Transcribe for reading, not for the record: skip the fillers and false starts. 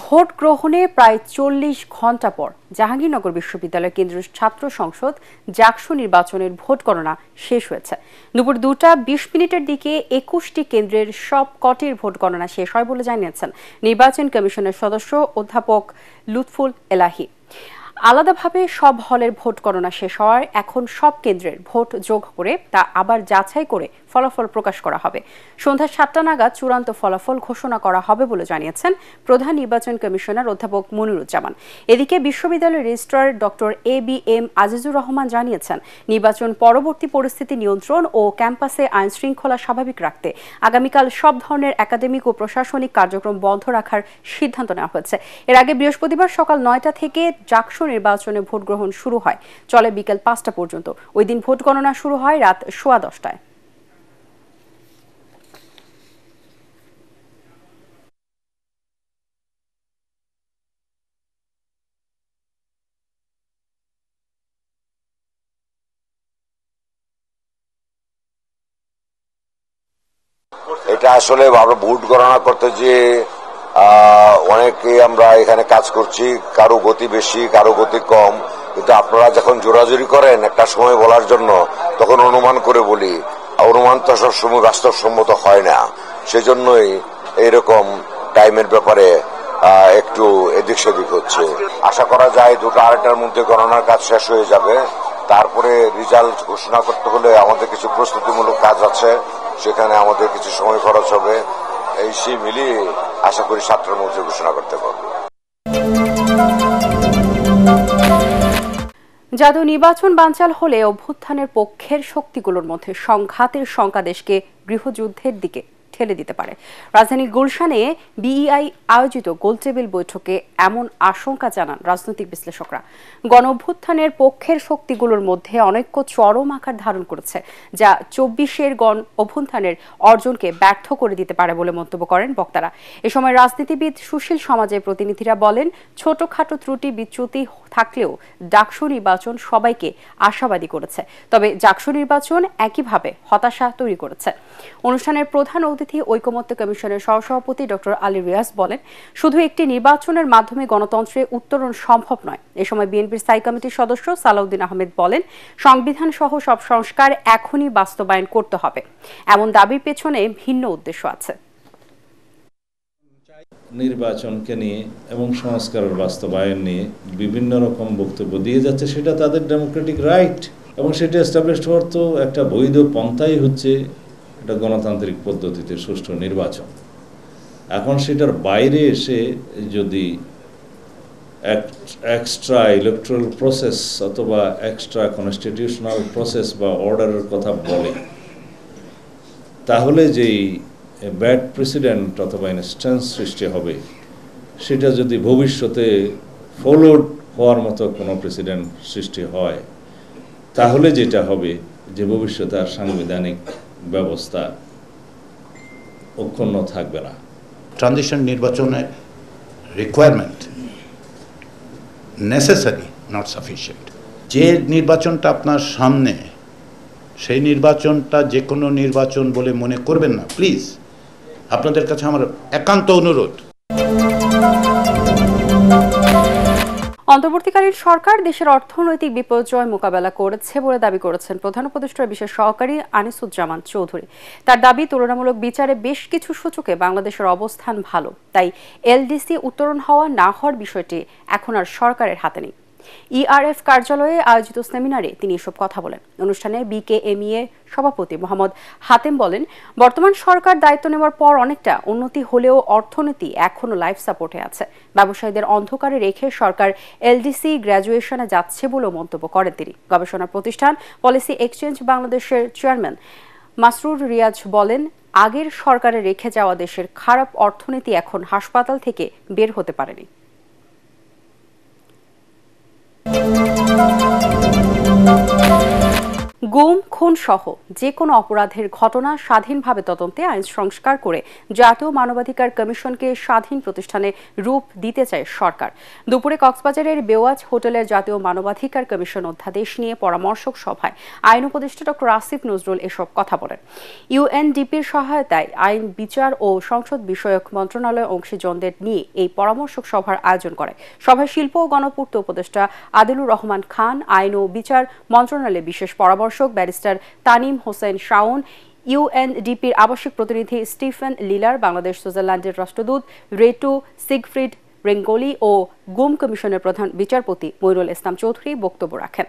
Vote গ্রহণে প্রায় ৪০ ঘণ্টা পর জাহাঙ্গীরনগর বিশ্ববিদ্যালয় কেন্দ্রীয় ছাত্র সংসদ জাকসু নির্বাচনের ভোট গণনা শেষ হয়েছে। দুপুর 2:20 দিকে 21টি কেন্দ্রের সব কটির ভোট গণনা শেষ হয় বলে জানিয়েছেন নির্বাচন কমিশনের সদস্য অধ্যাপক লুৎফুল এলাহি। আলাদাভাবে সব হলের ভোট গণনা শেষ হওয়ার এখন সব কেন্দ্রের ভোট যোগ করে তা আবার যাচাই করে ফলাফল প্রকাশ করা হবে। সন্ধ্যা 7টা নাগাদ চূড়ান্ত ফলাফল ঘোষণা করা হবে বলে জানিয়েছেন প্রধান নির্বাচন কমিশনার অধ্যাপক মনিরুজ্জামান। এদিকে বিশ্ববিদ্যালয়ের registrar doctor ABM Azizur Rahman জানিয়েছেন নির্বাচন পরবর্তী পরিস্থিতি নিয়ন্ত্রণ ও ক্যাম্পাসে আইন শৃঙ্খলা স্বাভাবিক রাখতে আগামীকাল সব ধরনের একাডেমিক ও প্রশাসনিক কার্যক্রম বন্ধ রাখার সিদ্ধান্ত নেওয়া হয়েছে। এর আগে বৃহস্পতিবার সকাল 9টা থেকে জাকসু নির্বাচনে ভোট গ্রহণ শুরু হয়, চলে বিকেল 5টা পর্যন্ত। ওই দিন ভোট গণনা শুরু হয় রাত 10:15টায়। এটা আসলে আমরা ভোট গণনা করতে যে অনেকে আমরা এখানে কাজ করছি, কারো গতি বেশি কারো গতি কম, কিন্তু আপনারা যখন জোরাজুরি করেন একটা সময় বলার জন্য তখন অনুমান করে বলি, অনুমান তো সবসময় বাস্তবসম্মত হয় না। সেজন্যই এইরকম টাইমের ব্যাপারে একটু এদিক সেদিক হচ্ছে। আশা করা যায় 2-2.5টার মধ্যে গণনার কাজ শেষ হয়ে যাবে। তারপরে রেজাল্ট ঘোষণা করতে হলে আমাদের কিছু প্রস্তুতিমূলক কাজ আছে, সেখানে আমাদের কিছু সময় খরচ হবে। এই সেই মিলিয়ে আশা করি 7টার মধ্যে ঘোষণা করতে পারবো। জাতীয় নির্বাচন বানচাল হলে অভ্যুত্থানের পক্ষের শক্তিগুলোর মধ্যে সংঘাতের শঙ্কা দেশকে গৃহযুদ্ধের দিকে ঠেলে দিতে পারে। রাজধানীর গুলশানে বিইআই আয়োজিত গোলটেবিল বৈঠকে এমন আশঙ্কা জানান রাজনৈতিক বিশ্লেষকরা। গণ অভ্যুত্থানের পক্ষের শক্তিগুলোর মধ্যে অনৈক্য চরম আকার ধারণ করেছে, যা 24-এর গণ অভ্যুত্থানের অর্জনকে ব্যর্থ করে দিতে পারে বলে মন্তব্য করেন বক্তারা। এ সময় রাজনীতিবিদ সুশীল সমাজের প্রতিনিধিরা বলেন, ছোটখাটো ত্রুটি বিচ্যুতি থাকলেও ডাকসু নির্বাচন সবাইকে আশাবাদী করেছে, তবে জাকসু নির্বাচন একইভাবে হতাশা তৈরি করেছে। অনুষ্ঠানের প্রধান অতিথি ঐকমত্য কমিশনের সহসভাপতি ডক্টর আলী রিয়াজ বলেন, শুধু একটি নির্বাচনের মাধ্যমে গণতন্ত্রে উত্তরণ সম্ভব নয়। এ সময় বিএনপির স্থায়ী কমিটির সদস্য সালাউদ্দিন আহমেদ বলেন, সংবিধান সহ সব সংস্কার এখনই বাস্তবায়ন করতে হবে। এমন দাবির পেছনে ভিন্ন উদ্দেশ্য আছে। নির্বাচনকে নিয়ে এবং সংস্কারের বাস্তবায়ন নিয়ে বিভিন্ন রকম বক্তব্য দিয়ে যাচ্ছে, সেটা তাদের ডেমোক্রেটিক রাইট এবং সেটা এস্টাবলিশ হওয়ার তো একটা বৈধ পন্থাই হচ্ছে এটা গণতান্ত্রিক পদ্ধতিতে সুষ্ঠু নির্বাচন। এখন সেটার বাইরে এসে যদি এক্সট্রা ইলেকট্রাল প্রসেস অথবা এক্সট্রা কনস্টিটিউশনাল প্রসেস বা অর্ডারের কথা বলে, তাহলে যেই ব্যাড প্রেসিডেন্ট অথবা ইনস্ট্যান্স সৃষ্টি হবে, সেটা যদি ভবিষ্যতে ফলোড হওয়ার মতো কোনো প্রেসিডেন্ট সৃষ্টি হয়, তাহলে যেটা হবে যে ভবিষ্যতে আর সাংবিধানিক ব্যবস্থা অক্ষুণ্ণ থাকবে না। ট্রানজিশন নির্বাচনের রিকোয়ারমেন্ট নেসেসারি, নট সাফিসিয়েন্ট। যে নির্বাচনটা আপনার সামনে, সেই নির্বাচনটা যে কোনো নির্বাচন বলে মনে করবেন না প্লিজ। আপনাদের কাছে আমার একান্ত অনুরোধ। অন্তর্বর্তীকালীন সরকার দেশের অর্থনৈতিক বিপর্যয় মোকাবেলা করেছে বলে দাবি করেছেন প্রধান উপদেষ্টার বিশেষ সহকারী আনিসুজ্জামান চৌধুরী। তার দাবি, তুলনামূলক বিচারে বেশ কিছু সূচকে বাংলাদেশের অবস্থান ভালো, তাই এলডিসি উত্তরণ হওয়া না হওয়ার বিষয়টি এখন আর সরকারের হাতে নেই। ইআরএফ কার্যালয়ে আয়োজিত সেমিনারে তিনি এসব কথা বলেন। অনুষ্ঠানে বিকেএমইএ সভাপতি মোহাম্মদ হাতেম বলেন, বর্তমান সরকার দায়িত্ব নেওয়ার পর অনেকটা উন্নতি হলেও অর্থনীতি এখনো লাইফ সাপোর্টে আছে। ব্যবসায়ীদের অন্ধকারে রেখে সরকার এলডিসি গ্র্যাজুয়েশনে যাচ্ছে বলেও মন্তব্য করেন তিনি। গবেষণা প্রতিষ্ঠান পলিসি এক্সচেঞ্জ বাংলাদেশের চেয়ারম্যান মাসরুর রিয়াজ বলেন, আগের সরকারে রেখে যাওয়া দেশের খারাপ অর্থনীতি এখন হাসপাতাল থেকে বের হতে পারেনি। গুম, খুন সহ যে কোনো অপরাধের ঘটনা স্বাধীনভাবে তদন্তে আইন সংস্কার করে জাতীয় মানবাধিকার কমিশনকে স্বাধীন প্রতিষ্ঠানে রূপ দিতে চায় সরকার। দুপুরে কক্সবাজারের বেওয়াজ হোটেলের জাতীয় মানবাধিকার কমিশন অধ্যাদেশ নিয়ে পরামর্শক সভায় আইন উপদেষ্টা ডক্টর আসিফ নজরুল এসব কথা বলেন। ইউএনডিপির সহায়তায় আইন, বিচার ও সংসদ বিষয়ক মন্ত্রণালয় অংশীজনদের নিয়ে এই পরামর্শক সভার আয়োজন করে। সভায় শিল্প ও গণপূর্ত উপদেষ্টা আদিলুর রহমান খান, আইন ও বিচার মন্ত্রণালয়ের বিশেষ পরামর্শক ব্যারিস্টার তানিম হোসেন শাওন, ইউএনডিপির আবাসিক প্রতিনিধি স্টিফেন লিলার, বাংলাদেশ সুইজারল্যান্ডের রাষ্ট্রদূত রেটু সিগফ্রিড রেঙ্গোলি ও গুম কমিশনের প্রধান বিচারপতি মইনুল ইসলাম চৌধুরী বক্তব্য রাখেন।